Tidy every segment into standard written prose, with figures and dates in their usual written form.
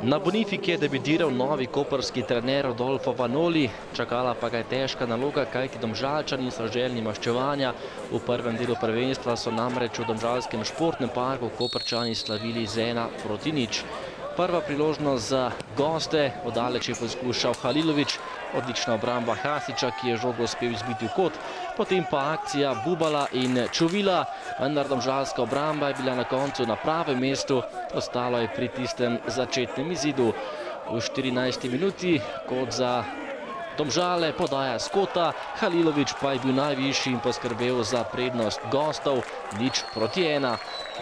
Na Bonifiki je debitiral novi koprski trener Rodolfo Vanoli, čakala pa ga je težka naloga, kajti Domžalčani so željni maščevanja. V prvem delu prvenstva so namreč v domžalskem športnem parku Koprčani slavili z 1-0. Prva priložnost za goste, oddaleč je poskušal Halilović, odlična obramba Hasića, ki je žogo uspel izbiti v kot, potem pa akcija Bubala in Čuvila, vendar domžalska obramba je bila na koncu na pravem mestu, ostalo je pri tistem začetnem izidu. V 14. minuti, kot za Domžale, podaja Skota, Halilović pa je bil najvišji in poskrbel za prednost gostov, 0-1.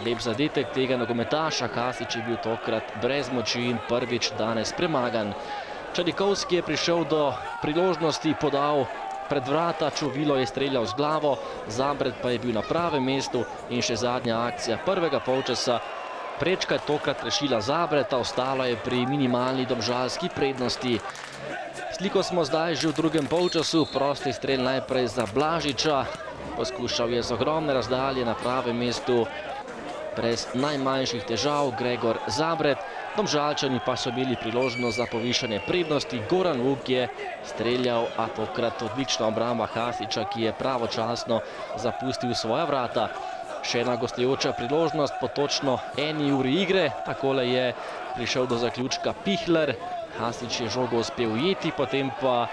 Lep zadetek tega nogometaša, Hasić je bil tokrat brez moči in prvič danes premagan. Čadikovski je prišel do priložnosti, podal pred vrata, Čuvilo je streljal z glavo, Zabret pa je bil na pravem mestu in še zadnja akcija prvega polčasa. Prečka je tokrat rešila Zabreta, ostalo je pri minimalni domžalski prednosti. Sliko smo zdaj že v drugem polčasu, prosti strel najprej za Blažiča, poskušal je z ogromne razdalje na pravem mestu brez najmanjših težav Gregor Zabret, Domžalčani pa so imeli priložnost za povišanje prednosti, Goran Vuk je streljal, a tokrat odlična obramba Hasića, ki je pravočasno zapustil svoja vrata. Še ena gostujoča priložnost po točno 1 uri igre, takole je prišel do zaključka Pihler, Hasić je žogo uspel ujeti, potem pa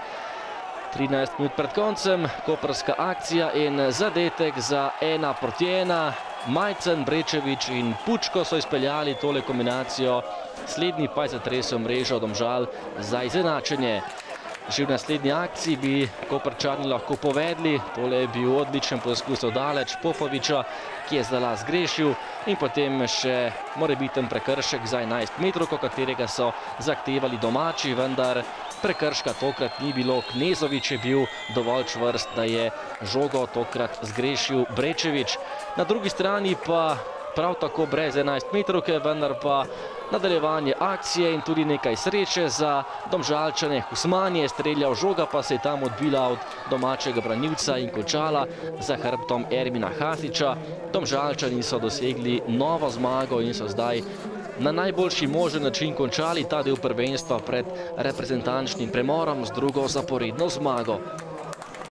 13 minut pred koncem koprska akcija in zadetek za 1-1. Majcen, Brečevič in Pučko so izpeljali tole kombinacijo, slednji pa je zatresel mrežo Domžal za izenačenje. Že v naslednji akciji bi Koprčani lahko povedli, tole je bil odličen poskus oddaleč Popoviča, ki je zdala zgrešil, in potem še morebiten prekršek za 11 metrovko, katerega so zahtevali domači, vendar prekrška tokrat ni bilo. Knezović je bil dovolj čvrst, da je žogo tokrat zgrešil Brečevič. Na drugi strani pa prav tako brez 11 metrovke, vendar pa nadaljevanje akcije in tudi nekaj sreče za Domžalčane. Husman je streljal, žoga pa se je tam odbila od domačega branilca in končala za hrbtom Ermina Hasića. Domžalčani so dosegli novo zmago in so zdaj na najboljši možen način končali ta del prvenstva pred reprezentančnim premorom z drugo zaporedno zmago.